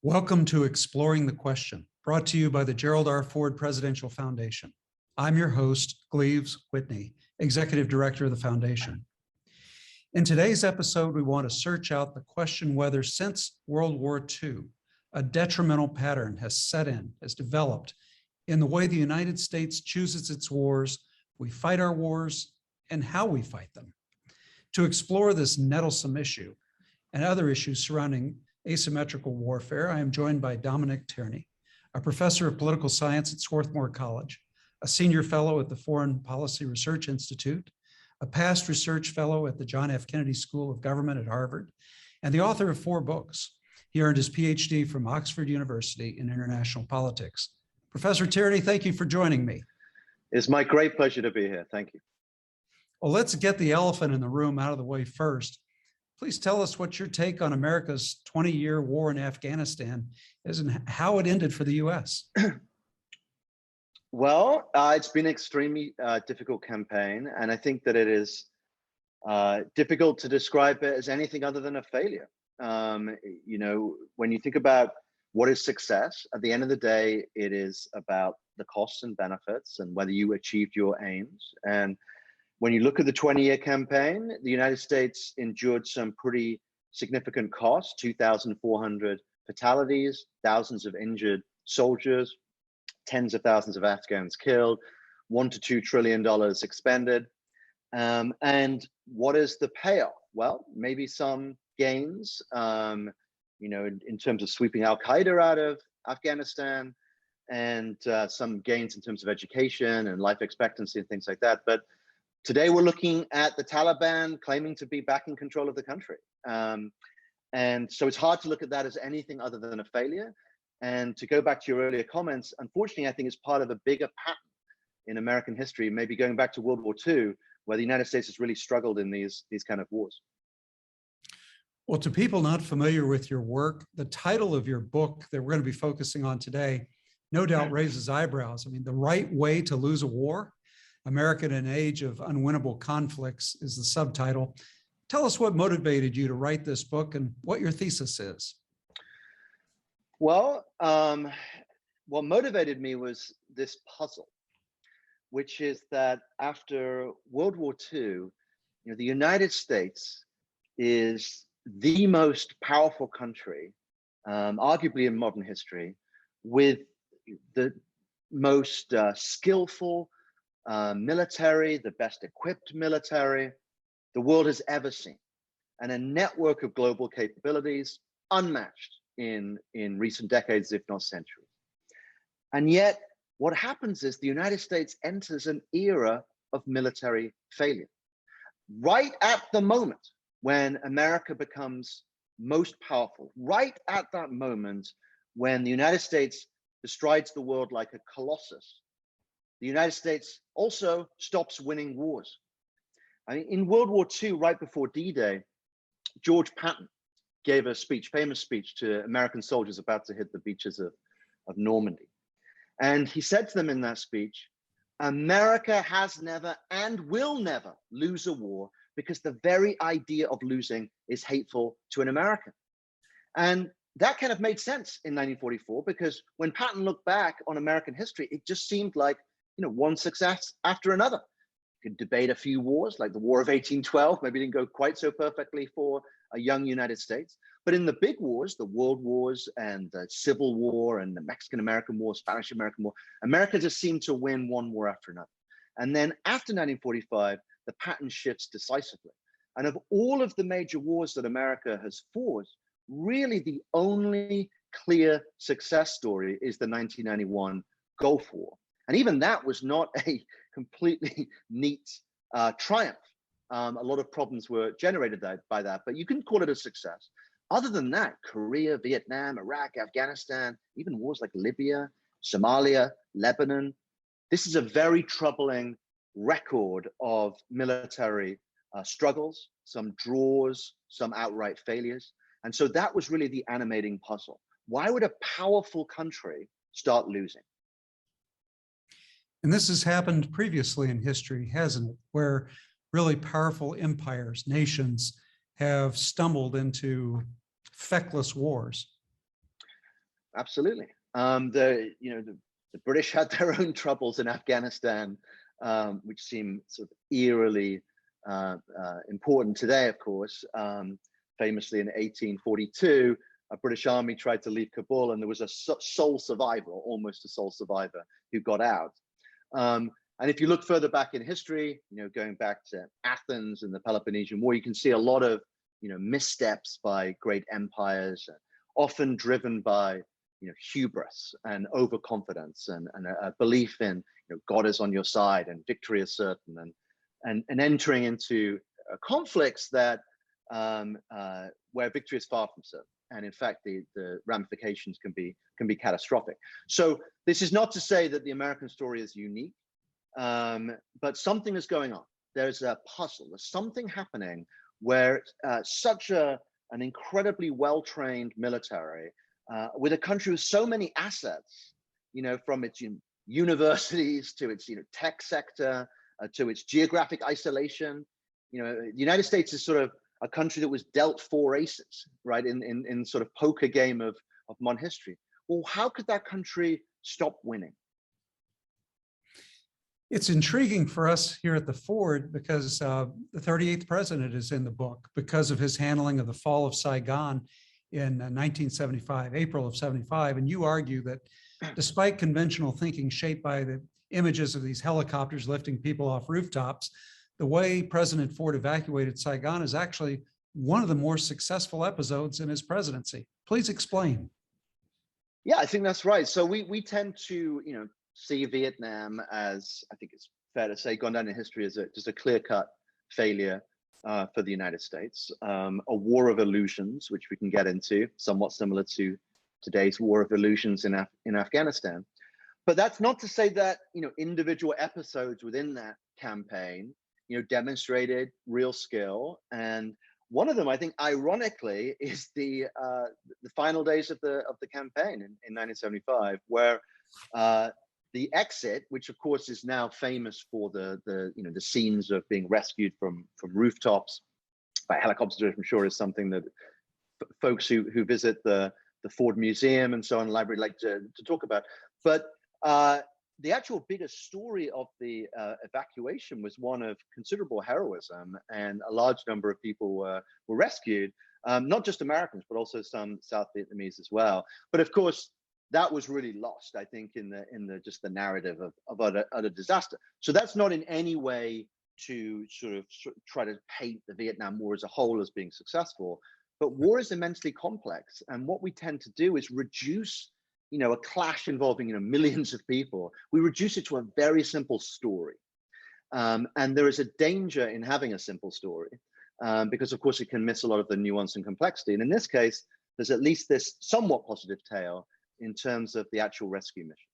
Welcome to Exploring the Question, brought to you by the Gerald R. Ford Presidential Foundation. I'm your host, Gleaves, Whitney, Executive Director of the Foundation. In today's episode, we want to search out the question whether since World War II, a detrimental pattern has developed in the way the United States chooses its wars, we fight our wars, and how we fight them. To explore this nettlesome issue and other issues surrounding asymmetrical warfare, I am joined by Dominic Tierney, a professor of political science at Swarthmore College, a senior fellow at the Foreign Policy Research Institute, a past research fellow at the John F. Kennedy School of Government at Harvard, and the author of 4 books. He earned his PhD from Oxford University in international politics. Professor Tierney, thank you for joining me. It's my great pleasure to be here. Thank you. Well, let's get the elephant in the room out of the way first. Please tell us what your take on America's 20-year war in Afghanistan is and how it ended for the U.S. Well, it's been an extremely difficult campaign, and I think that it is difficult to describe it as anything other than a failure. When you think about what is success, at the end of the day, it is about the costs and benefits and whether you achieved your aims. And when you look at the 20-year campaign, the United States endured some pretty significant costs, 2,400 fatalities, thousands of injured soldiers, tens of thousands of Afghans killed, $1 to $2 trillion expended. And what is the payoff? Well, maybe some gains, in terms of sweeping Al-Qaeda out of Afghanistan, and some gains in terms of education and life expectancy and things like that. But today we're looking at the Taliban claiming to be back in control of the country. And so it's hard to look at that as anything other than a failure. And to go back to your earlier comments, unfortunately, I think it's part of a bigger pattern in American history, maybe going back to World War II, where the United States has really struggled in these kind of wars. Well, to people not familiar with your work, the title of your book that we're going to be focusing on today, no doubt raises eyebrows. I mean, The Right Way to Lose a War, America in an Age of Unwinnable Conflicts is the subtitle. Tell us what motivated you to write this book and what your thesis is. Well, what motivated me was this puzzle, which is that after World War II, the United States is the most powerful country, arguably in modern history, with the most skillful military, the best equipped military the world has ever seen, and a network of global capabilities unmatched in recent decades, if not centuries. And yet, what happens is the United States enters an era of military failure. Right at the moment when America becomes most powerful, right at that moment when the United States bestrides the world like a colossus, the United States also stops winning wars. I mean, in World War II, right before D-Day, George Patton gave a speech, famous speech to American soldiers about to hit the beaches of Normandy. And he said to them in that speech, America has never and will never lose a war because the very idea of losing is hateful to an American. And that kind of made sense in 1944, because when Patton looked back on American history, it just seemed like, one success after another. You could debate a few wars, like the War of 1812, maybe didn't go quite so perfectly for a young United States. But in the big wars, the World Wars and the Civil War and the Mexican-American War, Spanish-American War, America just seemed to win one war after another. And then after 1945, the pattern shifts decisively. And of all of the major wars that America has fought, really the only clear success story is the 1991 Gulf War. And even that was not a completely neat triumph. A lot of problems were generated by that, but you can call it a success. Other than that, Korea, Vietnam, Iraq, Afghanistan, even wars like Libya, Somalia, Lebanon, this is a very troubling record of military struggles, some draws, some outright failures. And so that was really the animating puzzle. Why would a powerful country start losing? And this has happened previously in history, hasn't it? Where really powerful empires, nations have stumbled into feckless wars. absolutely. The British had their own troubles in Afghanistan, which seem sort of eerily important today, of course. Famously in 1842, a British army tried to leave Kabul, and there was a sole survivor, almost a sole survivor, who got out. And if you look further back in history, going back to Athens and the Peloponnesian War, you can see a lot of, missteps by great empires, often driven by, hubris and overconfidence and a belief in, God is on your side and victory is certain, and entering into conflicts that where victory is far from certain. And in fact, the ramifications can be catastrophic. So this is not to say that the American story is unique, but something is going on. There's a puzzle. There's something happening where such an incredibly well-trained military, with a country with so many assets, from its universities to its tech sector, to its geographic isolation. The United States is sort of a country that was dealt four aces, right, in sort of poker game of modern history. Well, how could that country stop winning? It's intriguing for us here at the Ford because the 38th president is in the book because of his handling of the fall of Saigon in 1975, April of 75. And you argue that despite conventional thinking shaped by the images of these helicopters lifting people off rooftops, the way President Ford evacuated Saigon is actually one of the more successful episodes in his presidency. Please explain. Yeah, I think that's right. So we tend to, see Vietnam as, I think it's fair to say, gone down in history as just a clear-cut failure for the United States, a war of illusions, which we can get into, somewhat similar to today's war of illusions in Afghanistan. But that's not to say that individual episodes within that campaign demonstrated real skill. And one of them, I think, ironically, is the final days of the campaign in 1975, where the exit, which of course is now famous for the scenes of being rescued from rooftops by helicopters, I'm sure is something that folks who visit the Ford Museum and so on, library, like to talk about. But the actual biggest story of the evacuation was one of considerable heroism, and a large number of people were rescued, not just Americans, but also some South Vietnamese as well. But of course, that was really lost, I think, in the just the narrative of utter disaster. So that's not in any way to sort of try to paint the Vietnam War as a whole as being successful. But war is immensely complex, and what we tend to do is reduce a clash involving millions of people. We reduce it to a very simple story, and there is a danger in having a simple story because, of course, it can miss a lot of the nuance and complexity. And in this case, there's at least this somewhat positive tale in terms of the actual rescue mission.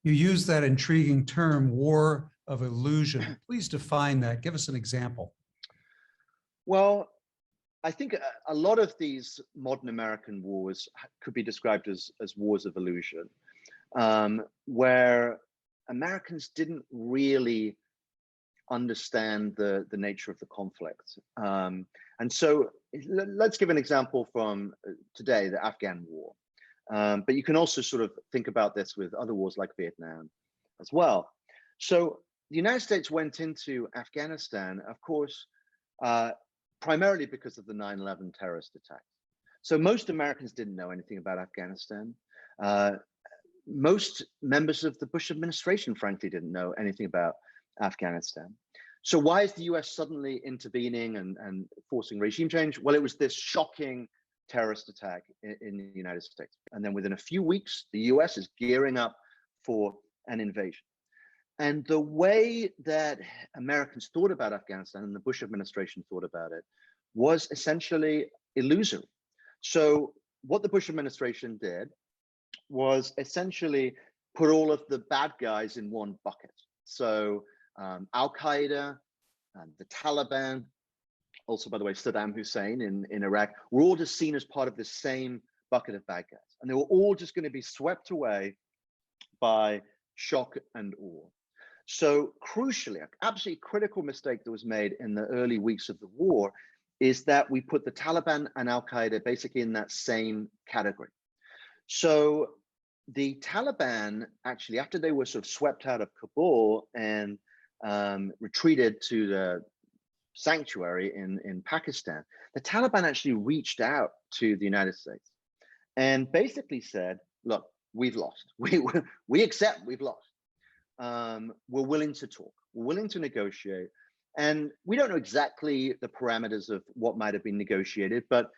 You use that intriguing term, war of illusion. Please define that. Give us an example. Well, I think a lot of these modern American wars could be described as wars of illusion, where Americans didn't really understand the nature of the conflict. And so let's give an example from today, the Afghan War. But you can also sort of think about this with other wars like Vietnam as well. So the United States went into Afghanistan, of course, primarily because of the 9/11 terrorist attacks. So most Americans didn't know anything about Afghanistan. Most members of the Bush administration, frankly, didn't know anything about Afghanistan. So why is the US suddenly intervening and forcing regime change? Well, it was this shocking terrorist attack in the United States. And then within a few weeks, the US is gearing up for an invasion. And the way that Americans thought about Afghanistan and the Bush administration thought about it was essentially illusory. So what the Bush administration did was essentially put all of the bad guys in one bucket. So Al-Qaeda and the Taliban, also, by the way, Saddam Hussein in Iraq, were all just seen as part of the same bucket of bad guys. And they were all just going to be swept away by shock and awe. So crucially, an absolutely critical mistake that was made in the early weeks of the war is that we put the Taliban and Al-Qaeda basically in that same category. So the Taliban actually, after they were sort of swept out of Kabul and retreated to the sanctuary in Pakistan, the Taliban actually reached out to the United States and basically said, look, we've lost. We accept we've lost. We're willing to talk. We're willing to negotiate. And we don't know exactly the parameters of what might have been negotiated, but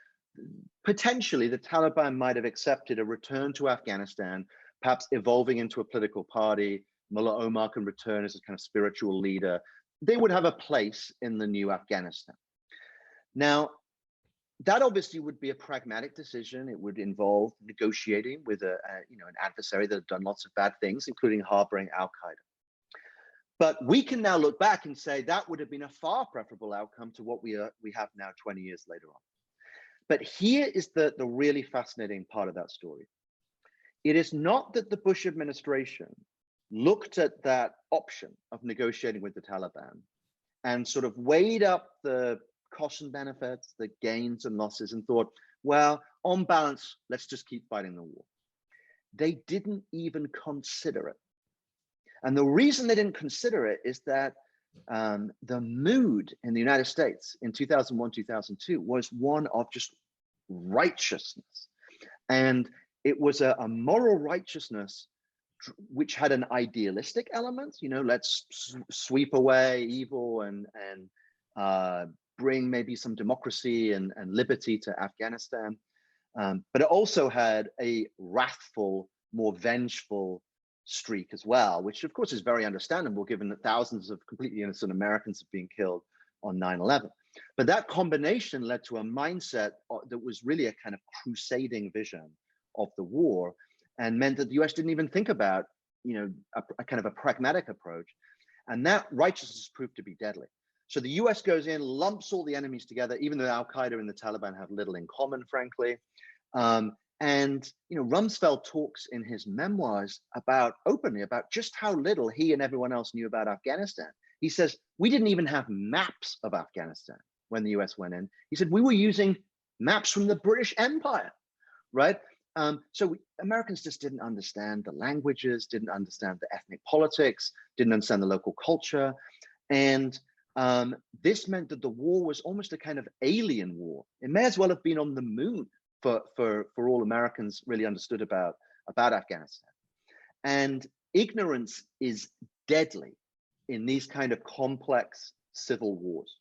potentially the Taliban might have accepted a return to Afghanistan, perhaps evolving into a political party. Mullah Omar can return as a kind of spiritual leader. They would have a place in the new Afghanistan. Now, that obviously would be a pragmatic decision. It would involve negotiating with an adversary that had done lots of bad things, including harboring Al-Qaeda. But we can now look back and say that would have been a far preferable outcome to what we have now 20 years later on. But here is the really fascinating part of that story. It is not that the Bush administration looked at that option of negotiating with the Taliban and sort of weighed up the costs and benefits, the gains and losses, and thought, well, on balance, let's just keep fighting the war. They didn't even consider it. And the reason they didn't consider it is that the mood in the United States in 2001, 2002 was one of just righteousness. And it was a moral righteousness which had an idealistic element, let's sweep away evil and bring maybe some democracy and liberty to Afghanistan. But it also had a wrathful, more vengeful streak as well, which of course is very understandable given that thousands of completely innocent Americans have been killed on 9/11. But that combination led to a mindset that was really a kind of crusading vision of the war, and meant that the US didn't even think about, a kind of a pragmatic approach. And that righteousness proved to be deadly. So the US goes in, lumps all the enemies together, even though Al-Qaeda and the Taliban have little in common, frankly. And Rumsfeld talks in his memoirs openly about just how little he and everyone else knew about Afghanistan. He says, we didn't even have maps of Afghanistan when the US went in. He said, we were using maps from the British Empire, right? So Americans just didn't understand the languages, didn't understand the ethnic politics, didn't understand the local culture. And this meant that the war was almost a kind of alien war. It may as well have been on the moon for all Americans really understood about Afghanistan. And ignorance is deadly in these kind of complex civil wars.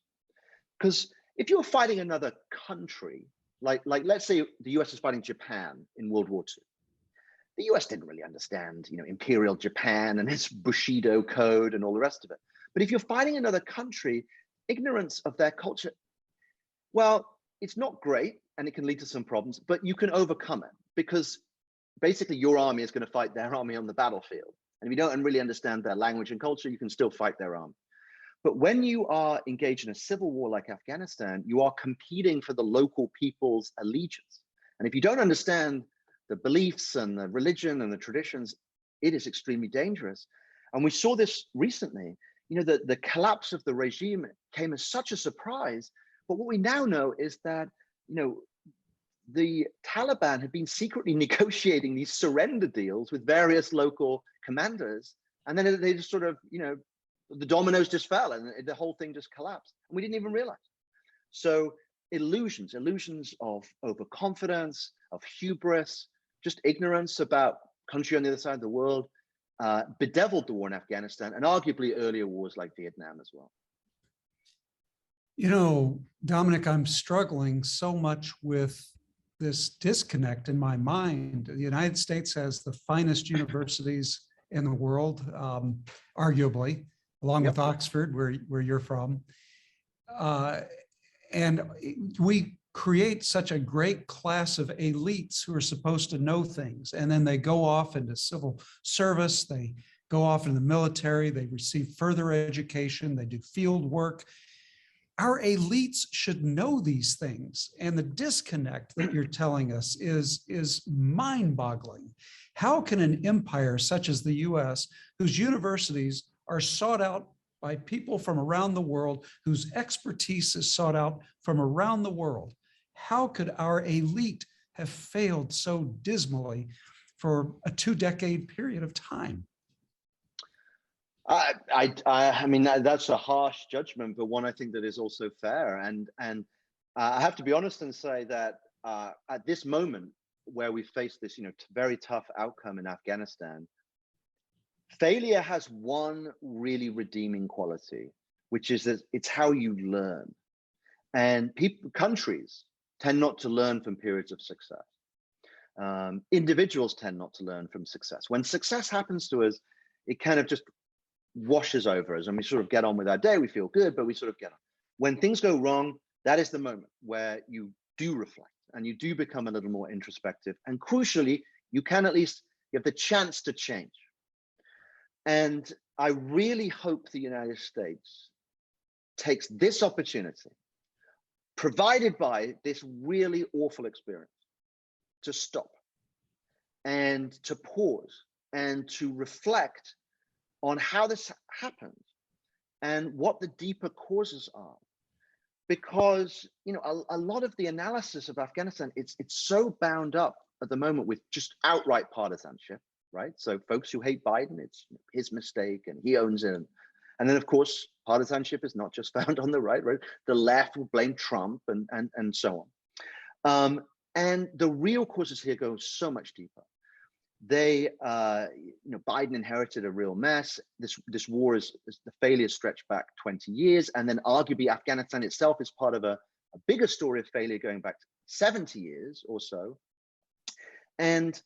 Because if you're fighting another country, like let's say the US is fighting Japan in World War II, the US didn't really understand, Imperial Japan and its Bushido code and all the rest of it. But if you're fighting another country, ignorance of their culture, well, it's not great and it can lead to some problems, but you can overcome it because basically your army is going to fight their army on the battlefield. And if you don't really understand their language and culture, you can still fight their army. But when you are engaged in a civil war like Afghanistan, you are competing for the local people's allegiance. And if you don't understand the beliefs and the religion and the traditions, it is extremely dangerous. And we saw this recently. The collapse of the regime came as such a surprise. But what we now know is that, the Taliban had been secretly negotiating these surrender deals with various local commanders. And then they just sort of, the dominoes just fell and the whole thing just collapsed. And we didn't even realize. So illusions of overconfidence, of hubris, just ignorance about country on the other side of the world, bedeviled the war in Afghanistan and arguably earlier wars like Vietnam as well. Dominic, I'm struggling so much with this disconnect in my mind. The United States has the finest universities in the world, arguably, along with Oxford, where you're from. And we create such a great class of elites who are supposed to know things. And then they go off into civil service, they go off into the military, they receive further education, they do field work. Our elites should know these things. And the disconnect that you're telling us is mind-boggling. How can an empire such as the US, whose universities are sought out by people from around the world, whose expertise is sought out from around the world, how could our elite have failed so dismally for a 2-decade period of time? I mean, that's a harsh judgment, but one I think that is also fair. And I have to be honest and say that at this moment where we face this, very tough outcome in Afghanistan, failure has one really redeeming quality, which is that it's how you learn. And countries tend not to learn from periods of success. Individuals tend not to learn from success. When success happens to us, it kind of just washes over us and we sort of get on with our day. We feel good, but we sort of get on. When things go wrong, that is the moment where you do reflect and you do become a little more introspective. And crucially, you have the chance to change. And I really hope the United States takes this opportunity, provided by this really awful experience, to stop and to pause and to reflect on how this happened and what the deeper causes are. Because a lot of the analysis of Afghanistan, it's so bound up at the moment with just outright partisanship, right? So folks who hate Biden, it's his mistake and he owns it. And then of course, partisanship is not just found on the right? The left will blame Trump and so on. And the real causes here go so much deeper. Biden inherited a real mess. This war the failure stretched back 20 years. And then arguably Afghanistan itself is part of a bigger story of failure going back 70 years or so. And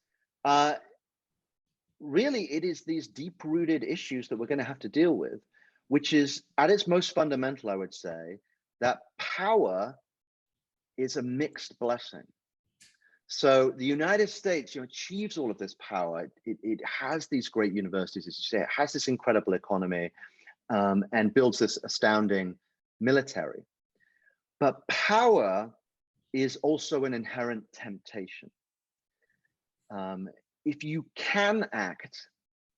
really it is these deep-rooted issues that we're going to have to deal with, which is at its most fundamental, I would say, that power is a mixed blessing. So the United States achieves all of this power. It has these great universities, as you say, it has this incredible economy and builds this astounding military. But power is also an inherent temptation. If you can act,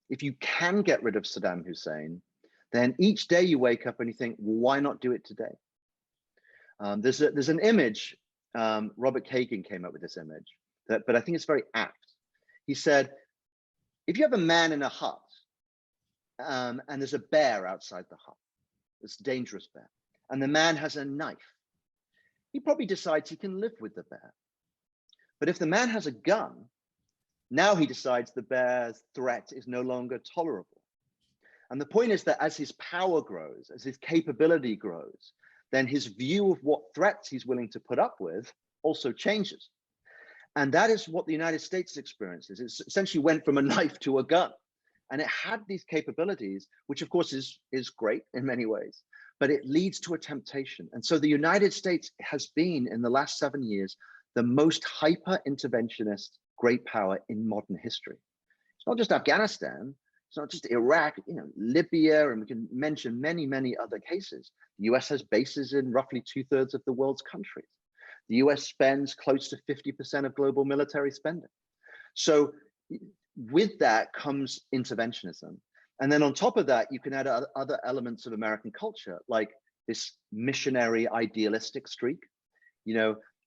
if you can get rid of Saddam Hussein, then each day you wake up and you think, well, why not do it today? There's an image, Robert Kagan came up with this image, but I think it's very apt. He said, if you have a man in a hut and there's a bear outside the hut, this dangerous bear, and the man has a knife, he probably decides he can live with the bear. But if the man has a gun, now he decides the bear's threat is no longer tolerable. And the point is that as his power grows, as his capability grows, then his view of what threats he's willing to put up with also changes. And that is what the United States experiences. It essentially went from a knife to a gun. And it had these capabilities, which of course is great in many ways, but it leads to a temptation. And so the United States has been, in the last 7 years, the most hyper-interventionist great power in modern history. It's not just Afghanistan, it's not just Iraq, Libya, and we can mention many, many other cases. The US has bases in roughly 2/3 of the world's countries. The US spends close to 50% of global military spending. So with that comes interventionism. And then on top of that, you can add other elements of American culture, like this missionary idealistic streak.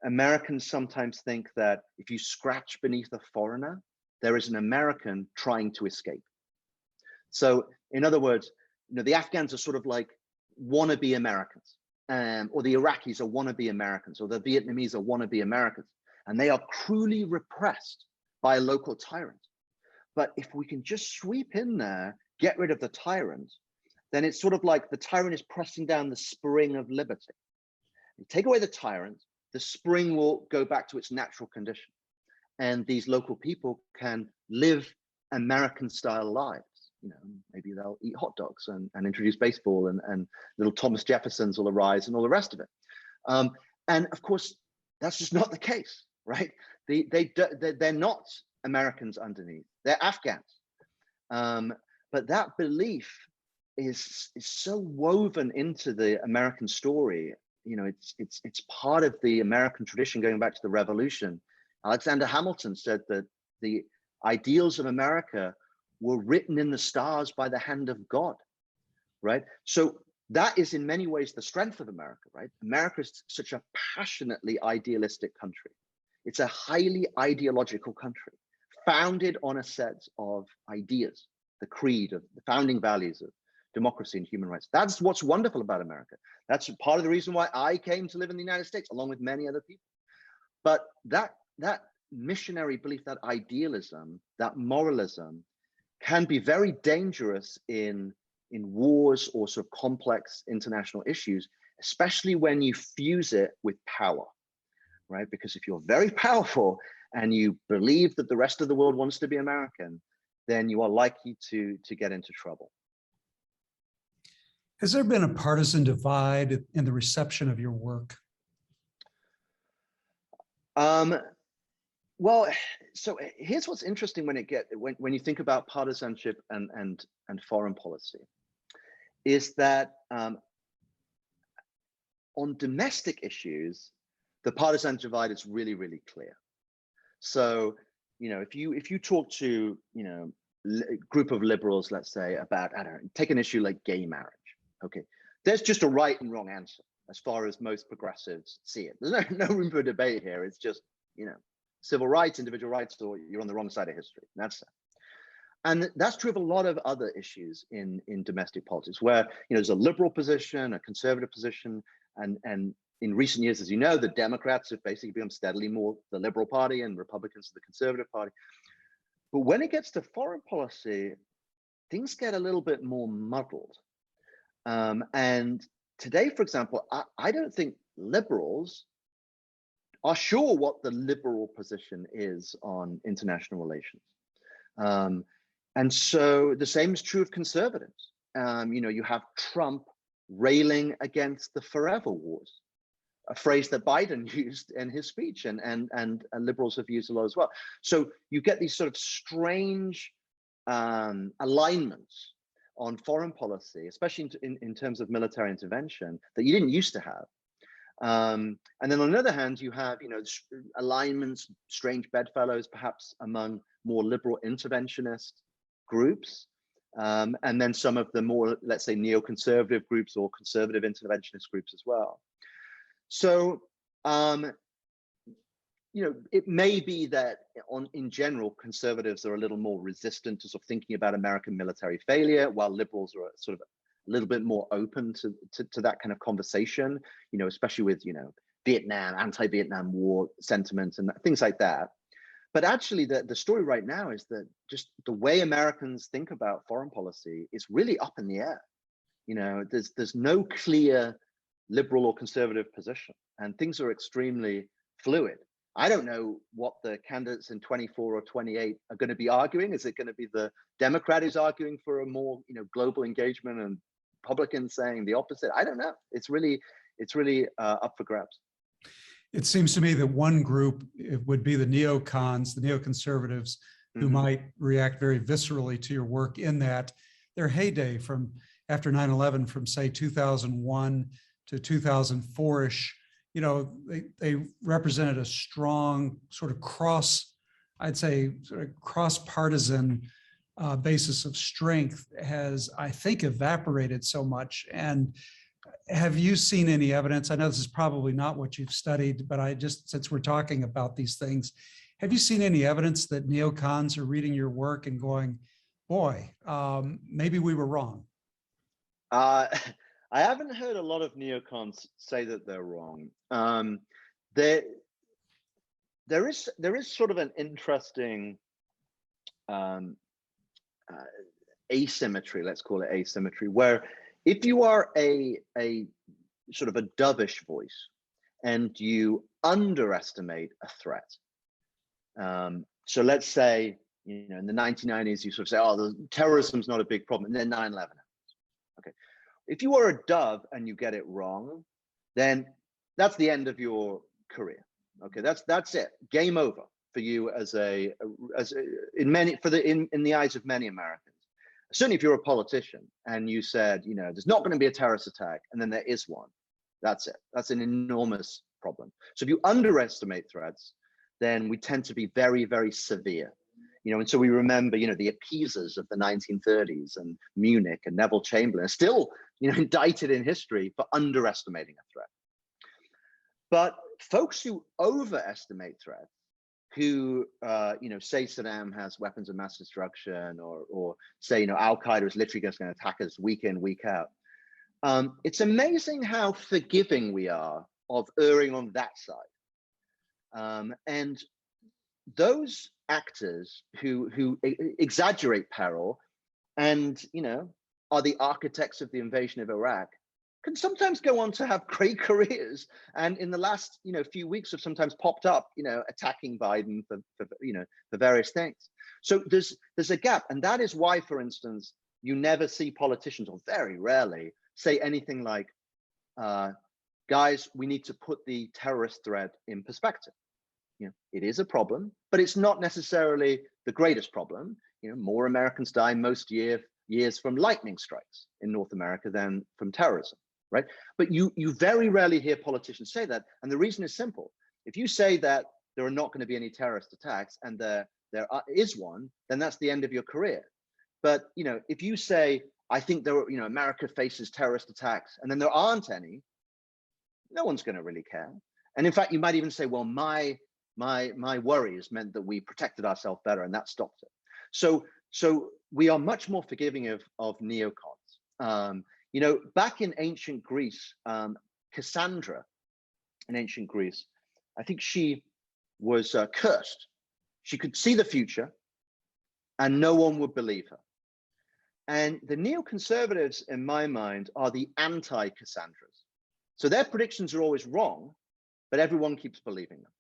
Americans sometimes think that if you scratch beneath a foreigner, there is an American trying to escape. So in other words, the Afghans are sort of like wannabe Americans, or the Iraqis are wannabe Americans, or the Vietnamese are wannabe Americans, and they are cruelly repressed by a local tyrant. But if we can just sweep in there, get rid of the tyrant, then it's sort of like the tyrant is pressing down the spring of liberty. You take away the tyrant, the spring will go back to its natural condition. And these local people can live American-style lives. Maybe they'll eat hot dogs and introduce baseball, and little Thomas Jeffersons will arise and all the rest of it. And of course, that's just not the case, right? They're not Americans underneath, they're Afghans. But that belief is so woven into the American story. It's part of the American tradition going back to the Revolution. Alexander Hamilton said that the ideals of America were written in the stars by the hand of God, right? So that is in many ways the strength of America, right? America is such a passionately idealistic country. It's a highly ideological country, founded on a set of ideas, the creed of the founding values of democracy and human rights. That's what's wonderful about America. That's part of the reason why I came to live in the United States, along with many other people. But that missionary belief, that idealism, that moralism, can be very dangerous in wars or sort of complex international issues, especially when you fuse it with power, right? Because if you're very powerful and you believe that the rest of the world wants to be American, then you are likely to get into trouble. Has there been a partisan divide in the reception of your work? Well, so here's what's interesting when you think about partisanship and foreign policy, is that on domestic issues, the partisan divide is really, really clear. So, if you talk to a group of liberals, let's say, about, I don't know, take an issue like gay marriage. Okay, there's just a right and wrong answer as far as most progressives see it. There's no room for debate here. It's just, civil rights, individual rights, or you're on the wrong side of history. That's it. And that's true of a lot of other issues in domestic politics, where there's a liberal position, a conservative position, and in recent years, as you know, the Democrats have basically become steadily more the liberal party and Republicans the conservative party. But when it gets to foreign policy, things get a little bit more muddled. And today, for example, I don't think liberals are sure what the liberal position is on international relations. And so the same is true of conservatives. You have Trump railing against the forever wars, a phrase that Biden used in his speech, and liberals have used a lot as well. So you get these sort of strange alignments on foreign policy, especially in terms of military intervention, that you didn't used to have. And then on the other hand, you have alignments, strange bedfellows, perhaps among more liberal interventionist groups, and then some of the more, let's say, neoconservative groups or conservative interventionist groups as well. So, it may be that in general, conservatives are a little more resistant to sort of thinking about American military failure, while liberals are sort of a little bit more open to that kind of conversation, especially with, Vietnam, anti-Vietnam War sentiments and things like that. But actually, the story right now is that just the way Americans think about foreign policy is really up in the air. There's no clear liberal or conservative position, and things are extremely fluid. I don't know what the candidates in 24 or 28 are going to be arguing. Is it going to be the Democrat who's arguing for a more, global engagement, and Republicans saying the opposite? I don't know. It's really up for grabs. It seems to me that one group would be the neocons, the neoconservatives, who might react very viscerally to your work in that their heyday from after 9/11, from say 2001 to 2004-ish, they represented a strong sort of cross-partisan basis of strength, has, I think, evaporated so much. And have you seen any evidence? I know this is probably not what you've studied, but since we're talking about these things, have you seen any evidence that neocons are reading your work and going, boy, maybe we were wrong? I haven't heard a lot of neocons say that they're wrong. There is sort of an interesting asymmetry, let's call it asymmetry, where if you are a sort of a dovish voice and you underestimate a threat, so let's say, in the 1990s, you sort of say, oh, the terrorism's not a big problem, and then 9/11 happens. Okay, if you are a dove and you get it wrong, then that's the end of your career. Okay, that's it, game over for you in the eyes of many Americans. Certainly if you're a politician and you said, there's not going to be a terrorist attack, and then there is one, that's it. That's an enormous problem. So if you underestimate threats, then we tend to be very, very severe. And so we remember, the appeasers of the 1930s and Munich and Neville Chamberlain are still, indicted in history for underestimating a threat. But folks who overestimate threats who say Saddam has weapons of mass destruction, or say Al Qaeda is literally just going to attack us week in, week out. It's amazing how forgiving we are of erring on that side. And those actors who exaggerate peril and are the architects of the invasion of Iraq can sometimes go on to have great careers, and in the last few weeks have sometimes popped up attacking Biden for various things. So there's a gap, and that is why, for instance, you never see politicians, or very rarely, say anything like, guys, we need to put the terrorist threat in perspective. It is a problem, but it's not necessarily the greatest problem. More Americans die most years from lightning strikes in North America than from terrorism, right? But you very rarely hear politicians say that, and the reason is simple. If you say that there are not going to be any terrorist attacks, and there is one, then that's the end of your career. But if you say, I think America faces terrorist attacks, and then there aren't any, no one's going to really care. And in fact, you might even say, well, my worries meant that we protected ourselves better, and that stopped it. So we are much more forgiving of neocons. Back in ancient Greece, Cassandra in ancient Greece, I think she was cursed. She could see the future, and no one would believe her. And the neoconservatives, in my mind, are the anti-Cassandras. So their predictions are always wrong, but everyone keeps believing them.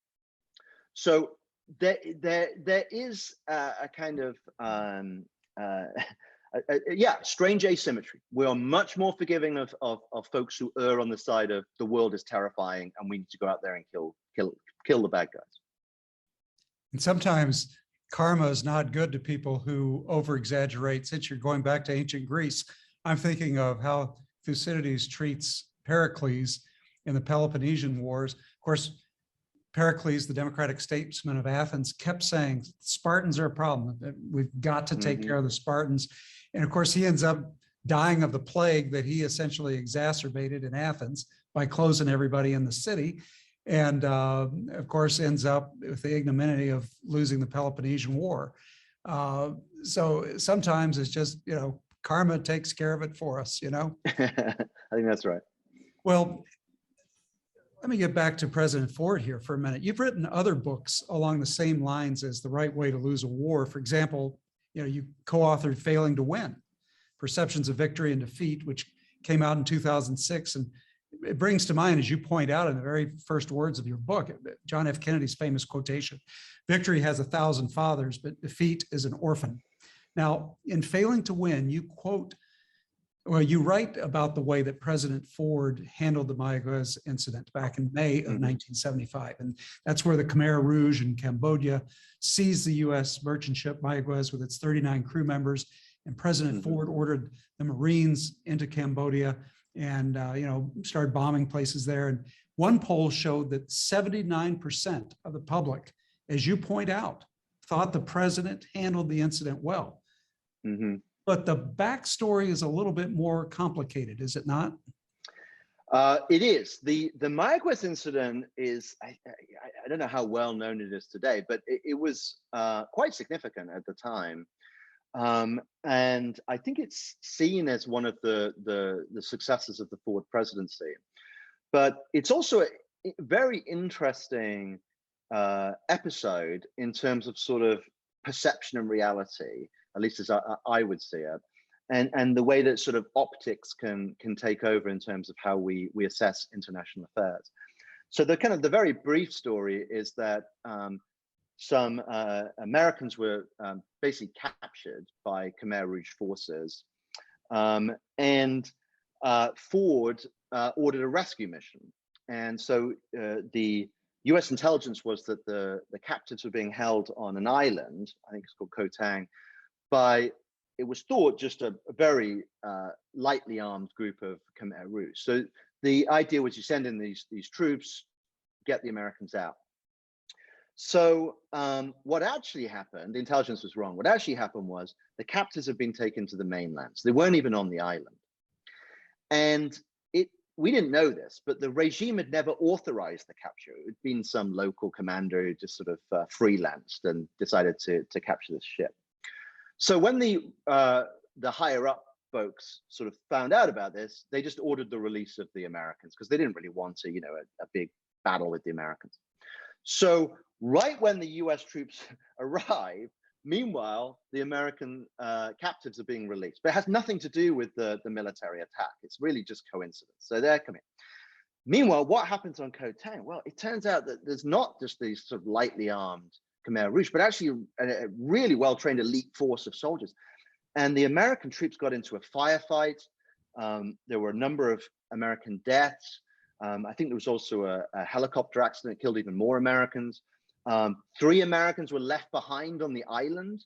So there is a kind of strange asymmetry. We are much more forgiving of folks who err on the side of the world is terrifying and we need to go out there and kill the bad guys. And sometimes karma is not good to people who over-exaggerate. Since you're going back to ancient Greece, I'm thinking of how Thucydides treats Pericles in the Peloponnesian Wars. Of course, Pericles, the democratic statesman of Athens, kept saying, Spartans are a problem. We've got to take care of the Spartans. And of course, he ends up dying of the plague that he essentially exacerbated in Athens by closing everybody in the city. And of course, ends up with the ignominy of losing the Peloponnesian War. So sometimes it's just, karma takes care of it for us, I think that's right. Well, let me get back to President Ford here for a minute. You've written other books along the same lines as The Right Way to Lose a War. For example, you co-authored Failing to Win, Perceptions of Victory and Defeat, which came out in 2006. And it brings to mind, as you point out in the very first words of your book, John F. Kennedy's famous quotation, victory has 1,000 fathers, but defeat is an orphan. Now, in Failing to Win, you write about the way that President Ford handled the Mayaguez incident back in May of 1975. And that's where the Khmer Rouge in Cambodia seized the U.S. merchant ship Mayaguez with its 39 crew members. And President Ford ordered the Marines into Cambodia and started bombing places there. And one poll showed that 79% of the public, as you point out, thought the president handled the incident well. But the backstory is a little bit more complicated, is it not? It is. The Mayaguez incident is, I don't know how well known it is today, but it was quite significant at the time. And I think it's seen as one of the successes of the Ford presidency. But it's also a very interesting episode in terms of sort of perception and reality, at least as I would see it, and the way that sort of optics can take over in terms of how we assess international affairs. So the very brief story is that some Americans were basically captured by Khmer Rouge forces, and Ford ordered a rescue mission. And so the U.S. intelligence was that the captives were being held on an island, I think it's called Koh Tang, by, it was thought, just a very lightly armed group of Khmer Rouge. So the idea was you send in these troops, get the Americans out. So what actually happened, the intelligence was wrong. What actually happened was the captives had been taken to the mainland. So they weren't even on the island. And we didn't know this, but the regime had never authorized the capture. It had been some local commander who just sort of freelanced and decided to capture this ship. So when the higher up folks sort of found out about this, they just ordered the release of the Americans because they didn't really want to, a big battle with the Americans. So right when the US troops arrive, meanwhile, the American captives are being released, but it has nothing to do with the military attack. It's really just coincidence. So they're coming. Meanwhile, what happens on Koh Tang? Well, it turns out that there's not just these sort of lightly armed Khmer Rouge, but actually a really well-trained elite force of soldiers. And the American troops got into a firefight. There were a number of American deaths. I think there was also a helicopter accident that killed even more Americans. 3 Americans were left behind on the island.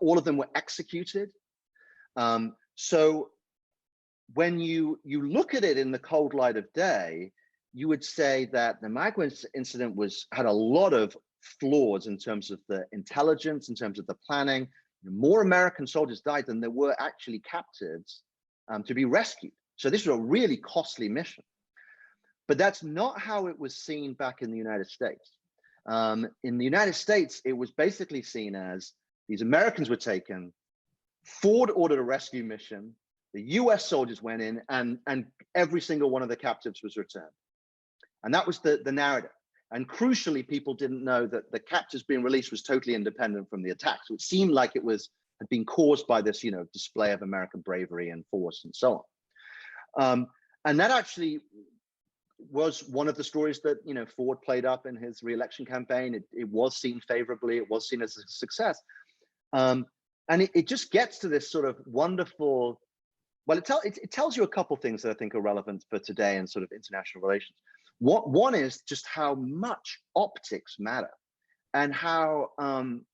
All of them were executed. So when you look at it in the cold light of day, you would say that the Magua incident had a lot of flaws in terms of the intelligence, in terms of the planning. More American soldiers died than there were actually captives to be rescued. So this was a really costly mission. But that's not how it was seen back in the United States. In the United States, it was basically seen as these Americans were taken, Ford ordered a rescue mission, the US soldiers went in, and every single one of the captives was returned. And that was the narrative. And crucially, people didn't know that the captives being released was totally independent from the attack. So it seemed like it had been caused by this, display of American bravery and force and so on. And that actually was one of the stories that Ford played up in his re-election campaign. It was seen favorably. It was seen as a success. And it just gets to this sort of wonderful. Well, it tells you a couple things that I think are relevant for today and sort of international relations. One is just how much optics matter, and how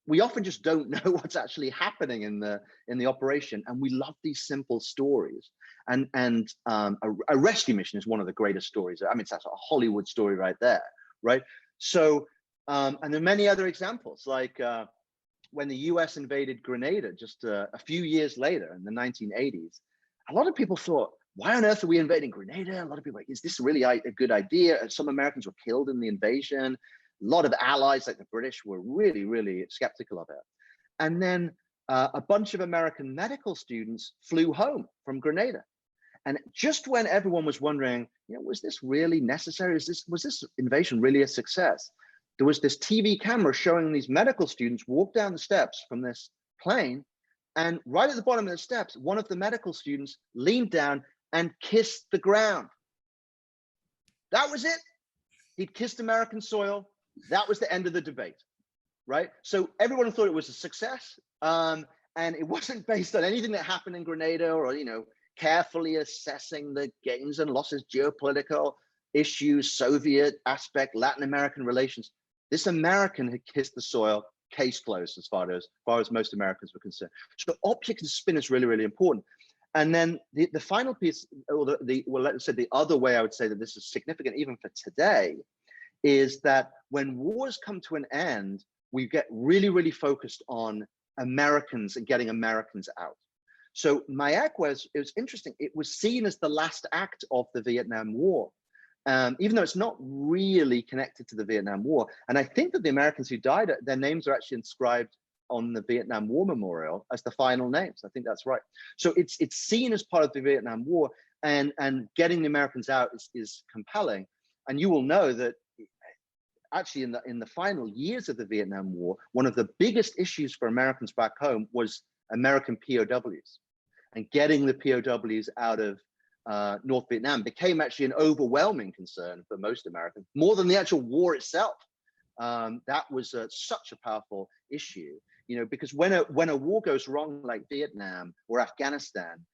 we often just don't know what's actually happening in the operation, and we love these simple stories. And a rescue mission is one of the greatest stories. I mean, it's a Hollywood story right there, right? So, and there are many other examples, like when the U.S. invaded Grenada just a few years later in the 1980s. A lot of people thought, why on earth are we invading Grenada? A lot of people are like, is this really a good idea? Some Americans were killed in the invasion. A lot of allies like the British were really, really skeptical of it. And then a bunch of American medical students flew home from Grenada. And just when everyone was wondering, was this really necessary? Was this invasion really a success? There was this TV camera showing these medical students walk down the steps from this plane. And right at the bottom of the steps, one of the medical students leaned down and kissed the ground. That was it. He'd kissed American soil. That was the end of the debate, right? So everyone thought it was a success. And it wasn't based on anything that happened in Grenada or, carefully assessing the gains and losses, geopolitical issues, Soviet aspect, Latin American relations. This American had kissed the soil, case closed as far as most Americans were concerned. So optics and spin is really, really important. And then the final piece, or let's say the other way I would say that this is significant even for today, is that when wars come to an end, we get really, really focused on Americans and getting Americans out. So Mayagua, it was interesting. It was seen as the last act of the Vietnam War, even though it's not really connected to the Vietnam War. And I think that the Americans who died, their names are actually inscribed on the Vietnam War Memorial as the final names. I think that's right. So it's seen as part of the Vietnam War, and getting the Americans out is compelling. And you will know that actually in the final years of the Vietnam War, one of the biggest issues for Americans back home was American POWs. And getting the POWs out of North Vietnam became actually an overwhelming concern for most Americans, more than the actual war itself. That was such a powerful issue, because when a war goes wrong like Vietnam or Afghanistan,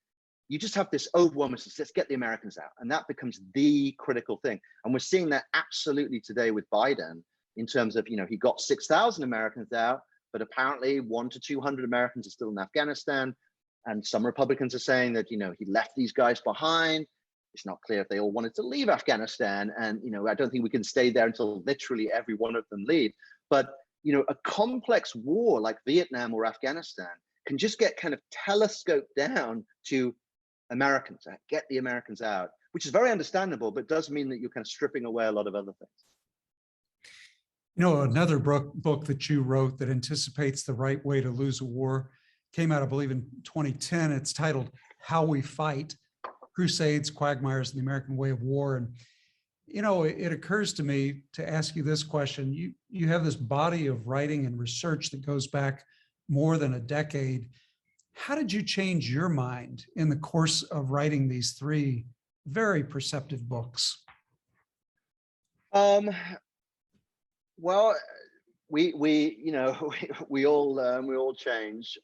you just have this overwhelming sense, let's get the Americans out. And that becomes the critical thing. And we're seeing that absolutely today with Biden in terms of, he got 6,000 Americans out, but apparently 100 to 200 Americans are still in Afghanistan. And some Republicans are saying that, he left these guys behind. It's not clear if they all wanted to leave Afghanistan. And, I don't think we can stay there until literally every one of them leave. But, a complex war like Vietnam or Afghanistan can just get kind of telescoped down to Americans, get the Americans out, which is very understandable, but does mean that you're kind of stripping away a lot of other things. You know, another book that you wrote that anticipates the right way to lose a war came out, I believe, in 2010. It's titled How We Fight: Crusades, Quagmires, and the American Way of War. And, you know, it occurs to me to ask you this question. You have this body of writing and research that goes back more than a decade. How did you change your mind in the course of writing these three very perceptive books? Well, we you know we all change,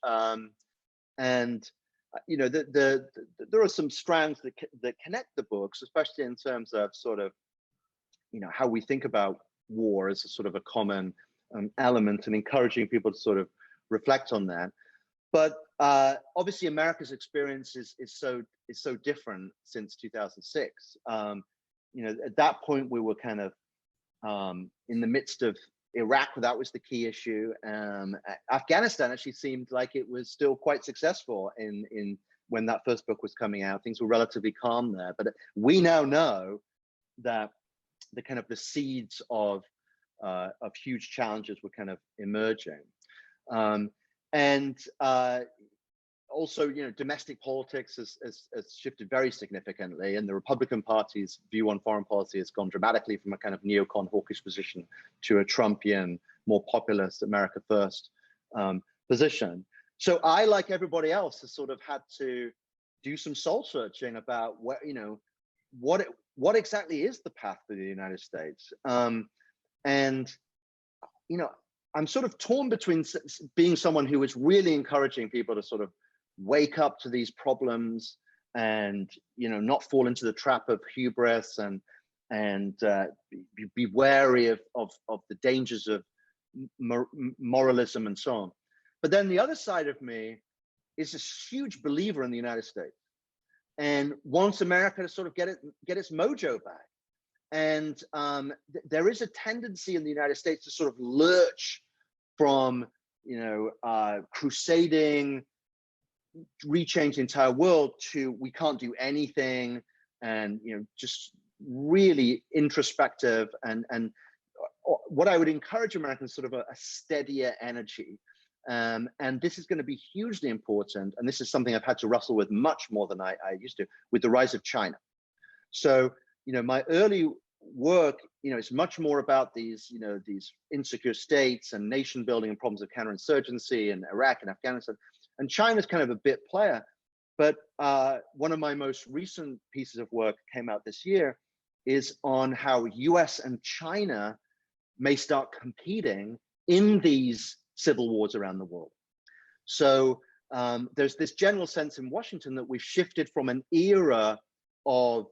and you know there are some strands that connect the books, especially in terms of sort of how we think about war as a sort of a common element, and encouraging people to sort of reflect on that. But obviously, America's experience is so different since 2006. At that point, we were kind of in the midst of Iraq. That was the key issue. Afghanistan actually seemed like it was still quite successful in when that first book was coming out. Things were relatively calm there. But we now know that the seeds of huge challenges were kind of emerging. Also, domestic politics has shifted very significantly, and the Republican Party's view on foreign policy has gone dramatically from a kind of neocon hawkish position to a Trumpian, more populist, America First position. So I, like everybody else, has sort of had to do some soul searching about what exactly is the path for the United States. I'm sort of torn between being someone who is really encouraging people to sort of wake up to these problems and not fall into the trap of hubris and be wary of the dangers of moralism and so on. But then the other side of me is a huge believer in the United States and wants America to sort of get its mojo back. And there is a tendency in the United States to sort of lurch from crusading, rechange the entire world, to we can't do anything, and just really introspective, and what I would encourage Americans, sort of a steadier energy. And this is going to be hugely important, and this is something I've had to wrestle with much more than I used to, with the rise of China. So my early work, it's much more about these insecure states and nation building and problems of counterinsurgency in Iraq and Afghanistan. And China's kind of a bit player. But one of my most recent pieces of work came out this year is on how US and China may start competing in these civil wars around the world. So there's this general sense in Washington that we've shifted from an era of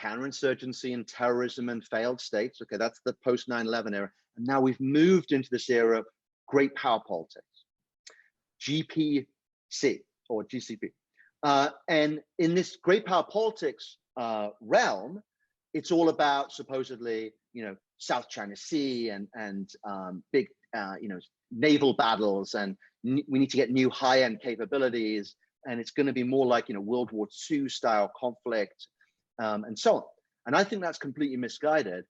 counterinsurgency and terrorism and failed states. Okay, that's the post 9/11 era. And now we've moved into this era of great power politics, GPC or GCP. And in this great power politics realm, it's all about supposedly, South China Sea and big, naval battles, and we need to get new high-end capabilities. And it's going to be more like, World War II style conflict. And so on. And I think that's completely misguided.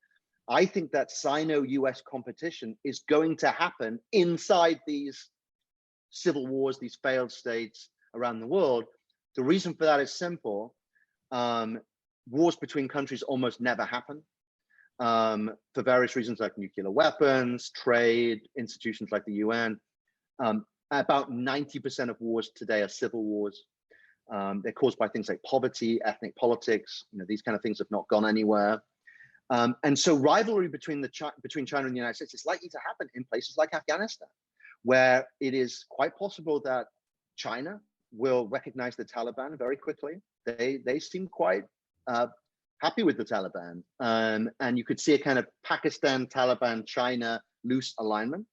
I think that Sino-US competition is going to happen inside these civil wars, these failed states around the world. The reason for that is simple. Wars between countries almost never happen for various reasons, like nuclear weapons, trade, institutions like the UN. About 90% of wars today are civil wars. They're caused by things like poverty, ethnic politics. These kind of things have not gone anywhere. And so rivalry between China and the United States is likely to happen in places like Afghanistan, where it is quite possible that China will recognize the Taliban very quickly. They seem quite happy with the Taliban. And you could see a kind of Pakistan, Taliban, China loose alignment.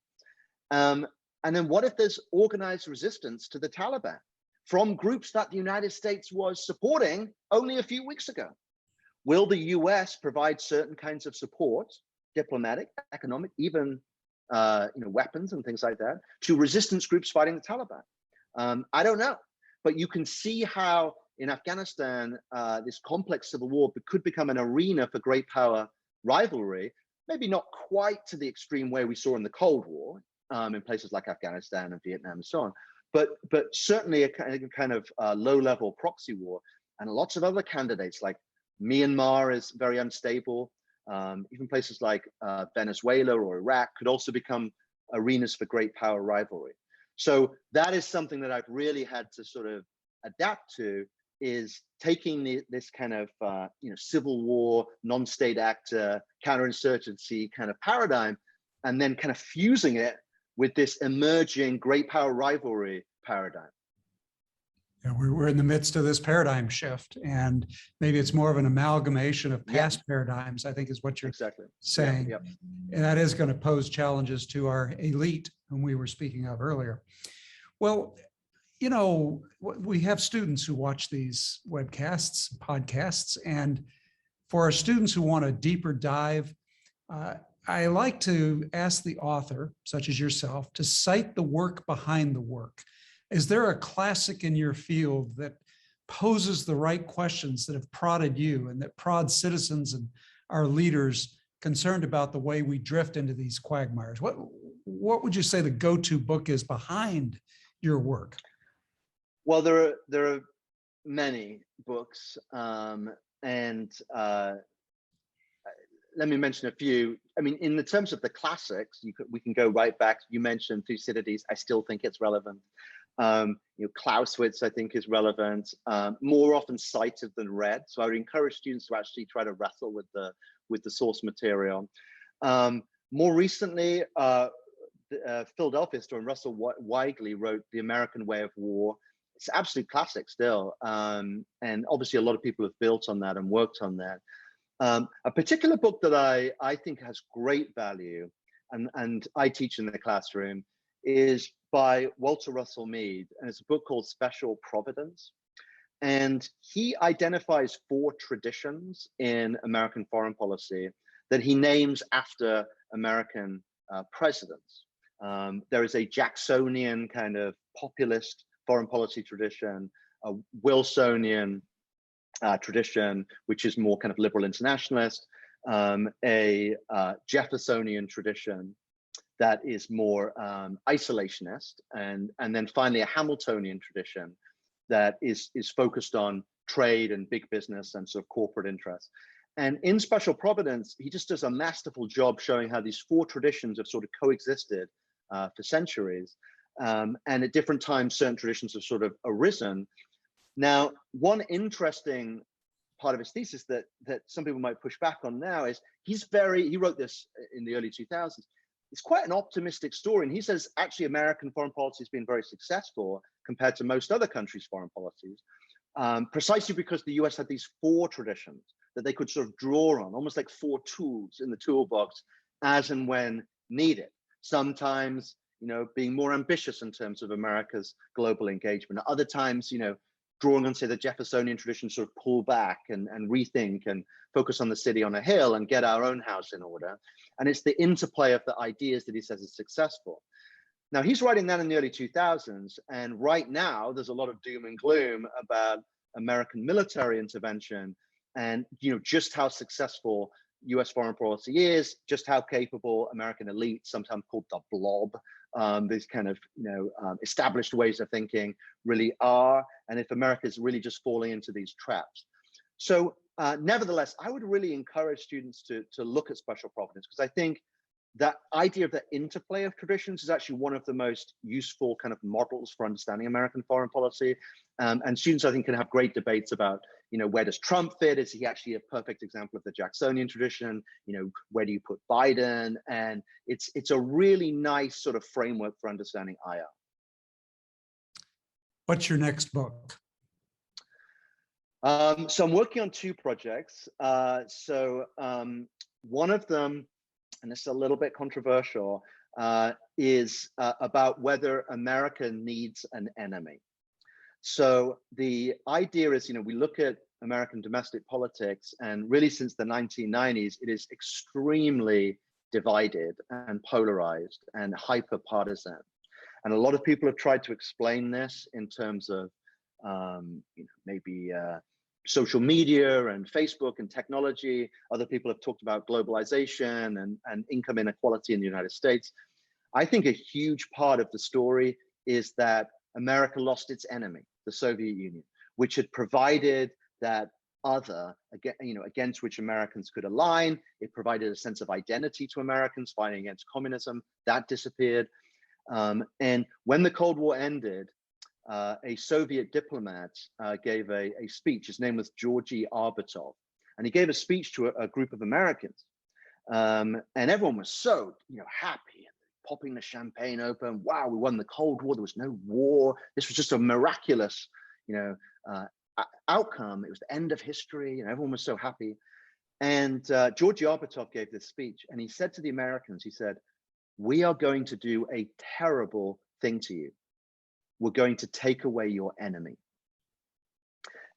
And then what if there's organized resistance to the Taliban from groups that the United States was supporting only a few weeks ago? Will the US provide certain kinds of support, diplomatic, economic, even weapons and things like that, to resistance groups fighting the Taliban? I don't know, but you can see how in Afghanistan, this complex civil war could become an arena for great power rivalry, maybe not quite to the extreme way we saw in the Cold War in places like Afghanistan and Vietnam and so on, but certainly a kind of low-level proxy war. And lots of other candidates like Myanmar is very unstable. Even places like Venezuela or Iraq could also become arenas for great power rivalry. So that is something that I've really had to sort of adapt to, is taking this kind of civil war, non-state actor, counterinsurgency kind of paradigm, and then kind of fusing it with this emerging great power rivalry paradigm. Yeah, we're in the midst of this paradigm shift, and maybe it's more of an amalgamation of past paradigms, I think is what you're saying. Yep. And that is going to pose challenges to our elite, whom we were speaking of earlier. Well, you know, we have students who watch these webcasts, podcasts, and for our students who want a deeper dive, I like to ask the author, such as yourself, to cite the work behind the work. Is there a classic in your field that poses the right questions that have prodded you and that prod citizens and our leaders concerned about the way we drift into these quagmires? What would you say the go-to book is behind your work? Well, there are many books, let me mention a few. I mean, in the terms of the classics, we can go right back. You mentioned Thucydides. I still think it's relevant. Clausewitz, I think, is relevant, more often cited than read. So I would encourage students to actually try to wrestle with the source material. More recently, Philadelphia historian Russell Weigley wrote The American Way of War. It's absolute classic still, and obviously a lot of people have built on that and worked on that. A particular book that I think has great value, and I teach in the classroom, is by Walter Russell Mead, and it's a book called Special Providence. And he identifies 4 traditions in American foreign policy that he names after American presidents. There is a Jacksonian kind of populist foreign policy tradition, a Wilsonian tradition, which is more kind of liberal internationalist, a Jeffersonian tradition that is more isolationist, and then finally a Hamiltonian tradition that is focused on trade and big business and sort of corporate interests. And in Special Providence, he just does a masterful job showing how these 4 traditions have sort of coexisted for centuries. And at different times, certain traditions have sort of arisen. Now, one interesting part of his thesis that some people might push back on now is he wrote this in the early 2000s. It's quite an optimistic story. And he says, actually, American foreign policy has been very successful compared to most other countries' foreign policies, precisely because the US had these 4 traditions that they could sort of draw on, almost like 4 tools in the toolbox as and when needed. Sometimes, being more ambitious in terms of America's global engagement. Other times, drawing on, say, the Jeffersonian tradition, sort of pull back and rethink and focus on the city on a hill and get our own house in order. And it's the interplay of the ideas that he says is successful. Now, he's writing that in the early 2000s. And right now, there's a lot of doom and gloom about American military intervention and, just how successful US foreign policy is, just how capable American elites, sometimes called the blob, these kind of established ways of thinking really are, and if America is really just falling into these traps. So nevertheless, I would really encourage students to look at Special Providence, because I think that idea of the interplay of traditions is actually one of the most useful kind of models for understanding American foreign policy. And students, I think, can have great debates about, where does Trump fit? Is he actually a perfect example of the Jacksonian tradition? Where do you put Biden? And it's a really nice sort of framework for understanding IR. What's your next book? So I'm working on 2 projects. One of them, and this is a little bit controversial, is about whether America needs an enemy. So the idea is, we look at American domestic politics, and really since the 1990s, it is extremely divided and polarized and hyper partisan. And a lot of people have tried to explain this in terms of maybe social media and Facebook and technology. Other people have talked about globalization and income inequality in the United States. I think a huge part of the story is that America lost its enemy, the Soviet Union, which had provided that other, against which Americans could align. It provided a sense of identity to Americans fighting against communism. That disappeared. And when the Cold War ended, a Soviet diplomat gave a speech. His name was Georgy Arbatov, and he gave a speech to a group of Americans, and everyone was so happy, popping the champagne open. Wow, we won the Cold War. There was no war. This was just a miraculous, outcome. It was the end of history, and everyone was so happy. And Georgy Arbatov gave this speech, and he said to the Americans, he said, "We are going to do a terrible thing to you. We're going to take away your enemy."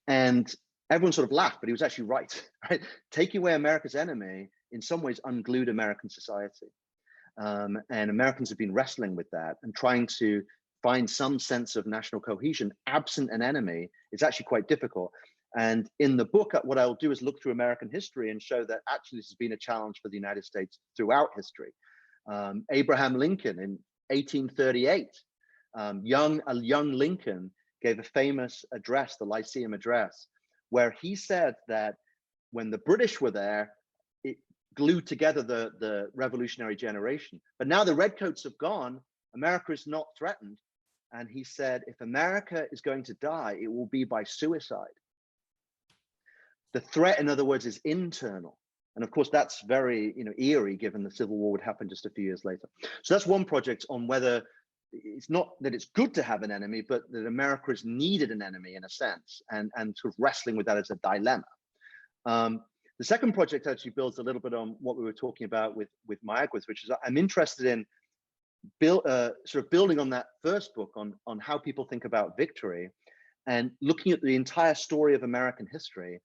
And everyone sort of laughed, but he was actually right. Right? Taking away America's enemy in some ways unglued American society. And Americans have been wrestling with that and trying to find some sense of national cohesion absent an enemy is actually quite difficult. And in the book, what I'll do is look through American history and show that actually this has been a challenge for the United States throughout history. Abraham Lincoln in 1838, a young Lincoln gave a famous address, the Lyceum Address, where he said that when the British were there, it glued together the revolutionary generation. But now the redcoats have gone, America is not threatened. And he said, if America is going to die, it will be by suicide. The threat, in other words, is internal. And of course, that's very eerie, given the Civil War would happen just a few years later. So that's one project on whether it's not that it's good to have an enemy, but that America has needed an enemy in a sense, and sort of wrestling with that as a dilemma. The second project actually builds a little bit on what we were talking about with Quagmires, which is I'm interested in sort of building on that first book on how people think about victory, and looking at the entire story of American history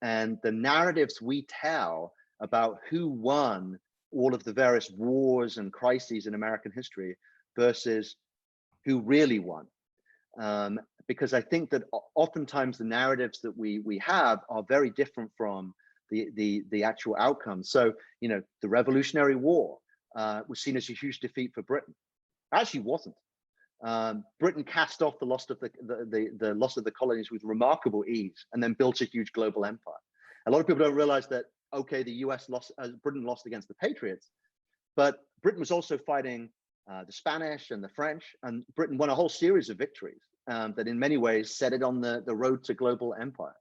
and the narratives we tell about who won all of the various wars and crises in American history versus who really won. Because I think that oftentimes the narratives that we have are very different from the actual outcomes. So, the Revolutionary War was seen as a huge defeat for Britain. Actually wasn't. Britain cast off the loss of the colonies with remarkable ease, and then built a huge global empire. A lot of people don't realize that, okay, the US lost, Britain lost against the Patriots, but Britain was also fighting the Spanish and the French, and Britain won a whole series of victories that in many ways set it on the road to global empire.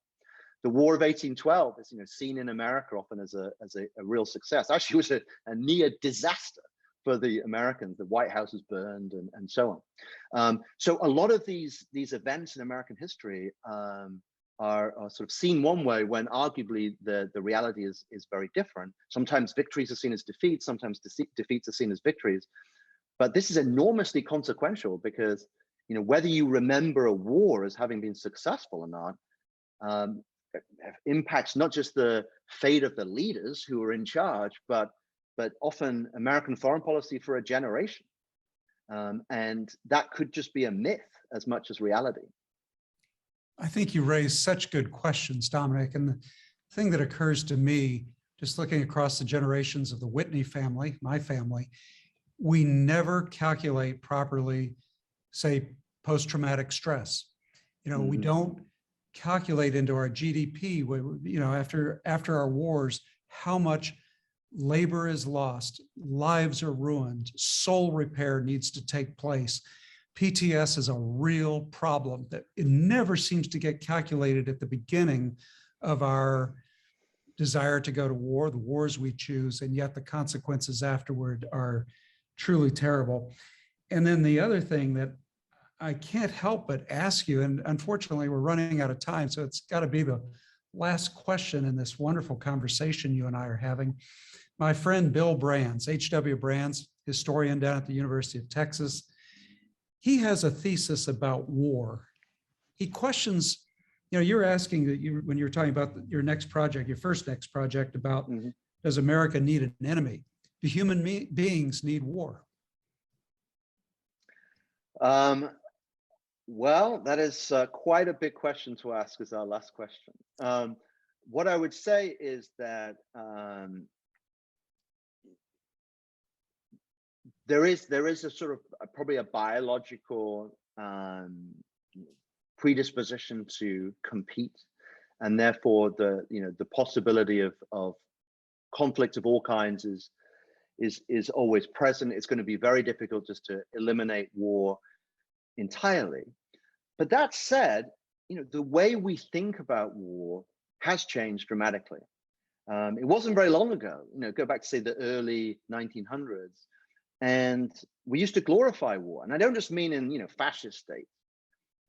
The War of 1812 is seen in America often as a real success. Actually, it was a near disaster for the Americans. The White House was burned and so on. So a lot of these events in American history are sort of seen one way, when arguably the reality is very different. Sometimes victories are seen as defeats, sometimes defeats are seen as victories. But this is enormously consequential, because whether you remember a war as having been successful or not, impacts not just the fate of the leaders who are in charge, but often American foreign policy for a generation. And that could just be a myth as much as reality. I think you raised such good questions, Dominic. And the thing that occurs to me, just looking across the generations of the Whitney family, my family, we never calculate properly, say, post-traumatic stress. We don't calculate into our GDP, after our wars, how much labor is lost, lives are ruined, soul repair needs to take place. PTS is a real problem that it never seems to get calculated at the beginning of our desire to go to war, the wars we choose, and yet the consequences afterward are truly terrible. And then the other thing that I can't help but ask you, and unfortunately we're running out of time, so it's got to be the last question in this wonderful conversation you and I are having. My friend Bill Brands, H.W. Brands, historian down at the University of Texas, he has a thesis about war. He questions, you're asking that when you're talking about your next project, your first next project about does America need an enemy? Do human beings need war? Well, that is quite a big question to ask as our last question. What I would say is that there is a sort of probably a biological predisposition to compete, and therefore the possibility of conflict of all kinds is always present. It's going to be very difficult just to eliminate war entirely. But that said, the way we think about war has changed dramatically. It wasn't very long ago, go back to say the early 1900s, and we used to glorify war. And I don't just mean in fascist states.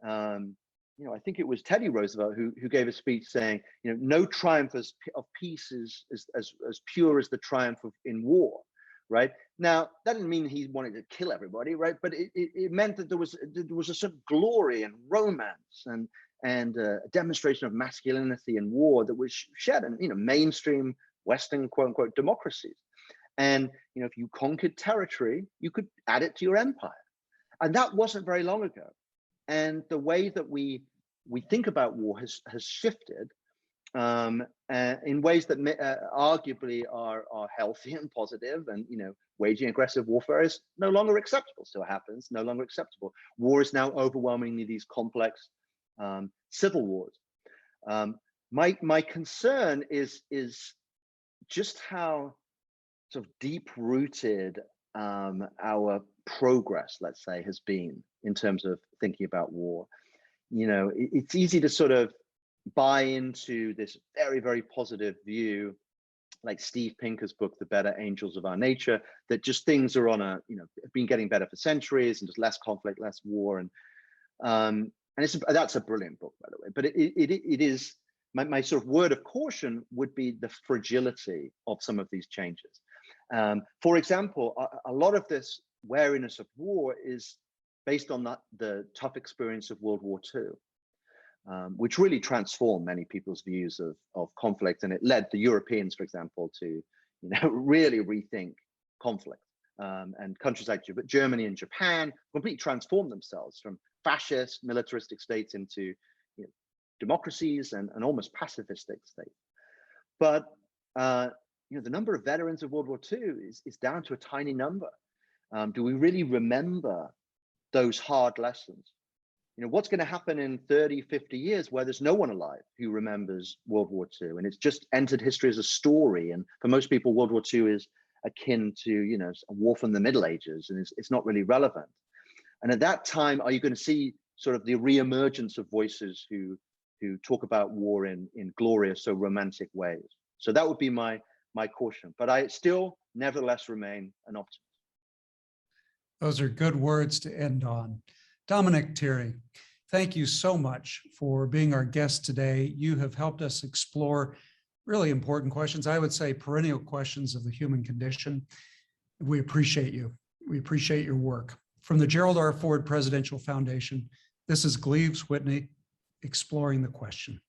I think it was Teddy Roosevelt who gave a speech saying, no triumph of peace is as pure as the triumph in war. Right now, that didn't mean he wanted to kill everybody, right? But it meant that there was a sort of glory and romance and a demonstration of masculinity in war that was shared in mainstream Western quote unquote democracies. And if you conquered territory, you could add it to your empire, and that wasn't very long ago. And the way that we think about war has shifted in ways that arguably are healthy and positive, and waging aggressive warfare is no longer acceptable. Still happens, no longer acceptable. War is now overwhelmingly these complex civil wars. My concern is just how sort of deep rooted our progress, let's say, has been in terms of thinking about war. It's easy to sort of buy into this very, very positive view, like Steve Pinker's book, The Better Angels of Our Nature, that just things are on have been getting better for centuries, and just less conflict, less war. And that's a brilliant book, by the way. But it is, my sort of word of caution would be the fragility of some of these changes. For example, a lot of this wariness of war is based on the tough experience of World War II. Which really transformed many people's views of conflict, and it led the Europeans, for example, to really rethink conflict. And countries like Germany and Japan completely transformed themselves from fascist, militaristic states into democracies and almost pacifistic states. But the number of veterans of World War II is down to a tiny number. Do we really remember those hard lessons? What's going to happen in 30, 50 years where there's no one alive who remembers World War II, and it's just entered history as a story? And for most people, World War II is akin to, a war from the Middle Ages, and it's not really relevant. And at that time, are you going to see sort of the reemergence of voices who talk about war in glorious, so romantic ways? So that would be my caution. But I still, nevertheless, remain an optimist. Those are good words to end on. Dominic, Tierney, thank you so much for being our guest today. You have helped us explore really important questions, I would say perennial questions of the human condition. We appreciate you. We appreciate your work. From the Gerald R. Ford Presidential Foundation, this is Gleaves, Whitney, exploring the question.